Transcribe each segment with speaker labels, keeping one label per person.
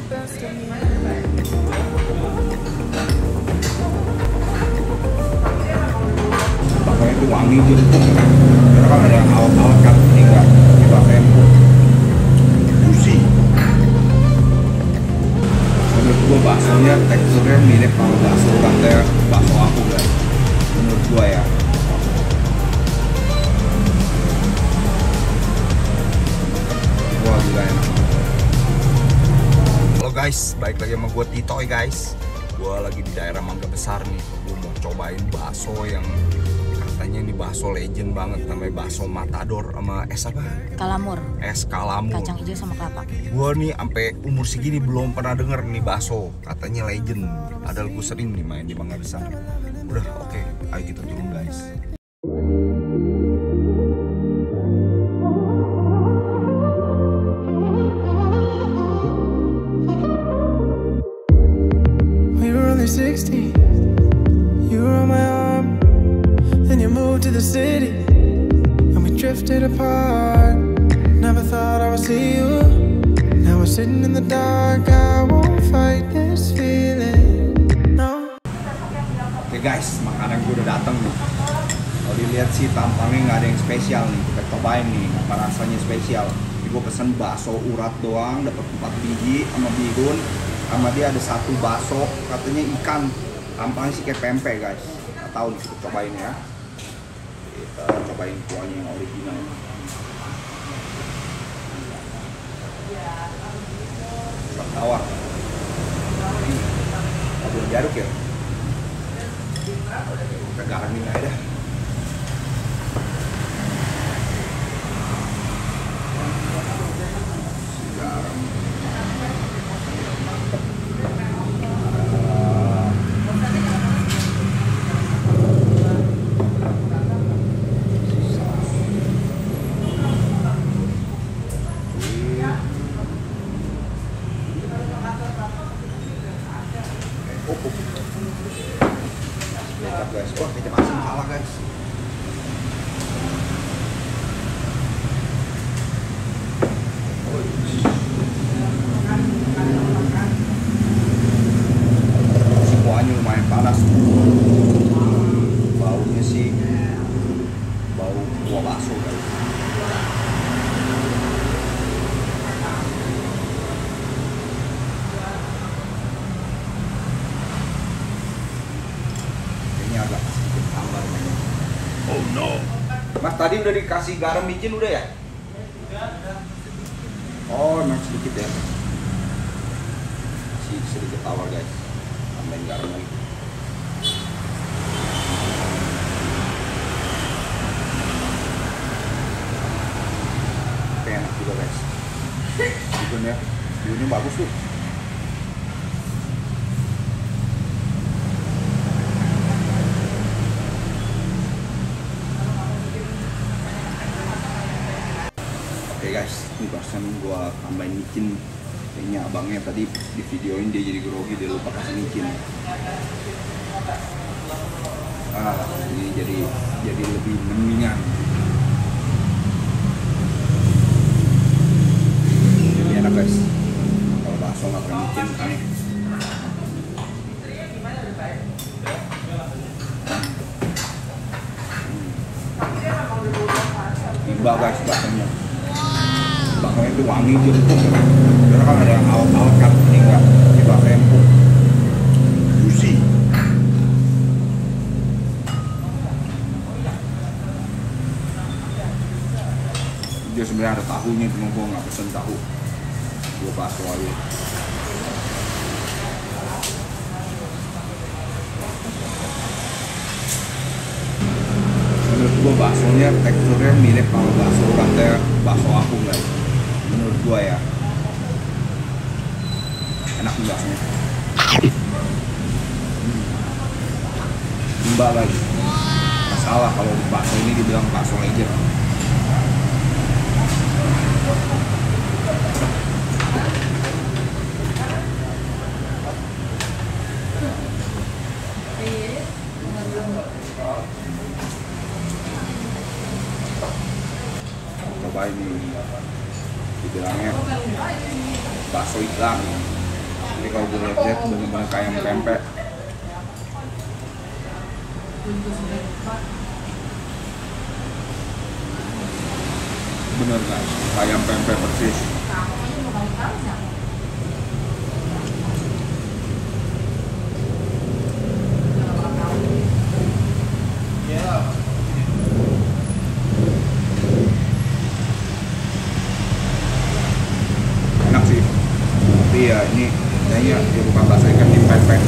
Speaker 1: Baksonya itu wangi jemput, karena kan ada awet-awet kan, ini enggak, ini bakso empuk, juicy. Menurut gua baksonya teksturnya mirip sama bakso katanya bakso aku guys, menurut gua ya. Wah gila enak. Halo guys, balik lagi sama gua Titoy guys. Gua lagi di daerah Mangga Besar nih. Gua mau cobain bakso yang katanya ini bakso legend banget, namanya bakso Matador sama es apa?
Speaker 2: Kalamur.
Speaker 1: Es kalamur.
Speaker 2: Kacang hijau sama kelapa.
Speaker 1: Gua nih sampai umur segini belum pernah denger nih bakso, katanya legend. Padahal gua sering nih main di Mangga Besar. Udah oke, ayo kita turun guys.
Speaker 3: We were only 16. You were on my arm. Then you moved to the city, and we drifted apart. Never thought I would see you. Now we're sitting in the dark. I won't fight this feeling. No.
Speaker 1: Oke guys, makanan gue udah dateng nih. Kalau dilihat sih tampangnya nggak ada yang spesial nih. Kita cobain nih, apa rasanya spesial. Gue pesen bakso urat doang, dapat 4 biji sama bihun. Sama dia ada 1 bakso, katanya ikan. Tampangnya sih kayak pempek guys. Nggak tahu nih, kita cobain ya. Kita cobain kuahnya yang original. Tawar. Belum jaruk ya? Kita garamin aja dah. Garam. Kecap guys, wah kecap asin salah guys. Si kuahnya lumayan panas. Baunya sih bau kuah bakso guys. Agak sedikit tambah. Oh no. Mas tadi udah dikasih garam micin udah ya? Oh, emang sedikit ya. Sedikit tawar guys. Tambahin garam lagi. Oke, enak juga guys. Bihunnya, bihunnya bagus tuh. Oke guys, ini barusan gua tambahin micin. Kayaknya abangnya tadi di videoin dia jadi grogi, dia lupa kasih micin. Ini jadi lebih mendingan. Jadi enak guys. Kalau bakso nggak pakai micin aneh. Tiba guys baksonya. Baksonya itu wangi jemput, karena kan ada yang awet-awet kan, ini enggak, ini bakso empuk, juicy. Dia sebenarnya ada tahunya, cuma gue nggak pesen tahu, gue bakso aja. Menurut gue baksonya teksturnya mirip sama bakso katanya bakso aku guys. Menurut gua ya, enak nih baksonya. Mbak lagi. Masalah kalau bakso ini dibilang bakso legend. Cobain nih, dibilangnya bakso ikan. Tapi kalau gue lihat bener-bener kayak ayam pempek. Bener guys, ayam pempek persis. Enak sih. Tapi ya ini kayaknya dia bukan bahasa ikan di pempek.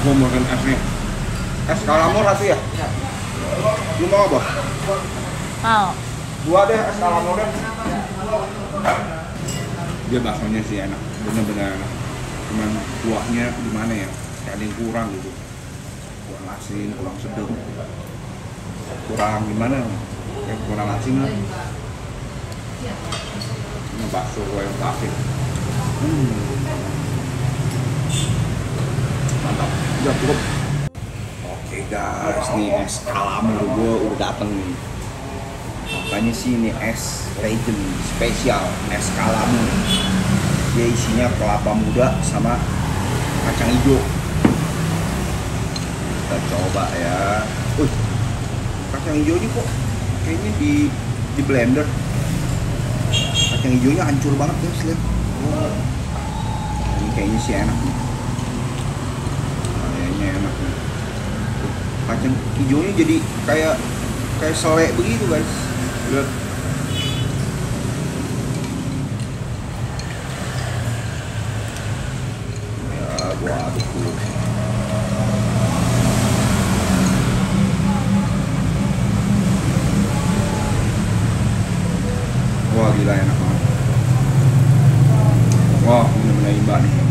Speaker 1: Mau makan es nih. Es kalamur satu ya? Lu mau apa?
Speaker 2: Mau.
Speaker 1: Dua deh es kalamurnya. Dia baksonya sih enak, bener-bener enak. Cuman kuahnya gimana ya? Kayak ada yang kurang gitu. Kurang asin, kurang sedap. Kurang gimana? Kayak kurang asin lah. Ini bakso yang pahit. Mantap, udah cukup. Oke guys, nih es kalamur gue udah dateng nih. Makanya sih ini es legend spesial, es kalamur. Dia isinya kelapa muda sama kacang hijau. Kita coba ya. Kacang hijaunya kok kayaknya di blender. Kacang hijaunya hancur banget guys, lihat. Ini kayaknya sih enak nih. Kayaknya enak nih. Kacang hijaunya jadi kayak selai begitu guys. Lihat. Ya, gua aduk dulu. Wah, gila enak banget. Wah, bener-bener imbang nih.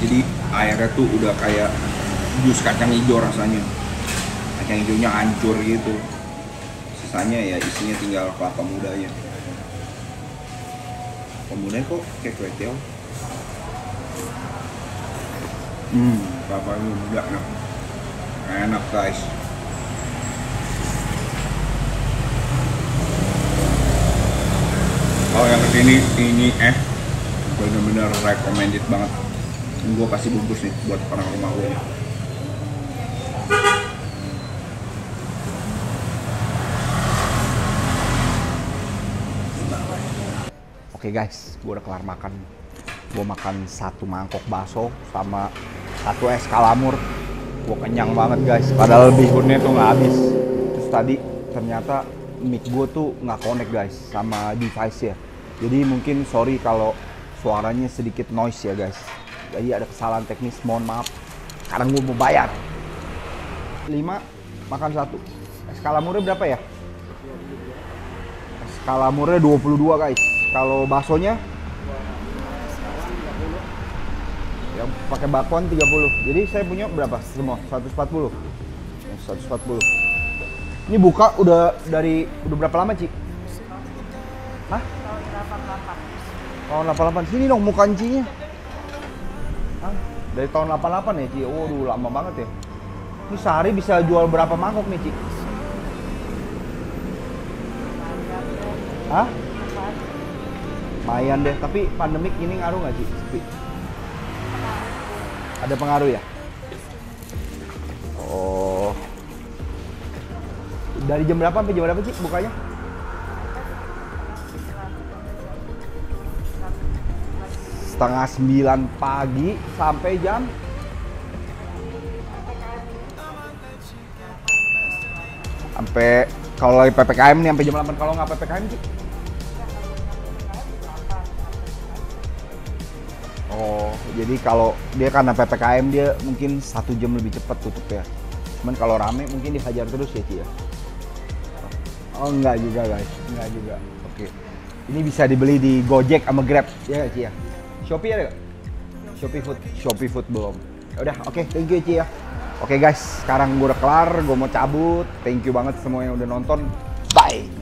Speaker 1: Jadi airnya tuh udah kayak jus kacang hijau rasanya. Kacang hijaunya hancur gitu. Sisanya ya isinya tinggal kelapa mudanya. Kelapa mudanya kok kayak kue tiaw. Kelapa muda enak. Enak guys. Kalau yang kesini ini bener-bener recommended banget. Gue pasti bungkus nih buat orang rumah gue. Oke guys, gue udah kelar makan. Gue makan 1 mangkok bakso sama 1 es kalamur. Gue kenyang banget guys. Padahal bihunnya tuh nggak habis. Terus tadi ternyata mic gue tuh nggak connect guys sama device ya. Jadi mungkin sorry kalau suaranya sedikit noise ya guys. Jadi ada kesalahan teknis, mohon maaf. Sekarang gue mau bayar. 5 makan 1. Es kalamurnya berapa ya? Es kalamurnya 22 guys. Kalau baksonya yang pakai bakwan 30. Jadi saya punya berapa semua? 140. 140. Ini buka udah berapa lama, Ci? Hah? Tahun 88. Sini dong muka Cinya. Hah? Dari tahun 88 ya, Ci? Waduh, lama banget ya. Ini sehari bisa jual berapa mangkok nih, Ci? Hah? Lumayan deh, tapi pandemik ini ngaruh nggak, Ci? Sepi. Ada pengaruh ya? Oh. Dari jam berapa sampai jam berapa sih bukanya? Setengah 9 pagi sampai jam sampai kalau lagi PPKM nih sampai jam 8. Kalau nggak PPKM sih? Oh, jadi kalau dia karena PPKM dia mungkin 1 jam lebih cepat tutup ya. Cuman kalau rame mungkin dihajar terus ya, Ci ya. Oh, enggak juga guys, enggak juga. Oke. Ini bisa dibeli di Gojek sama Grab ya, Ci ya. Shopee ada nggak? Shopee Food belum. Udah, oke, thank you, Ci ya. Oke guys, sekarang gue udah kelar, gue mau cabut. Thank you banget semua yang udah nonton. Bye.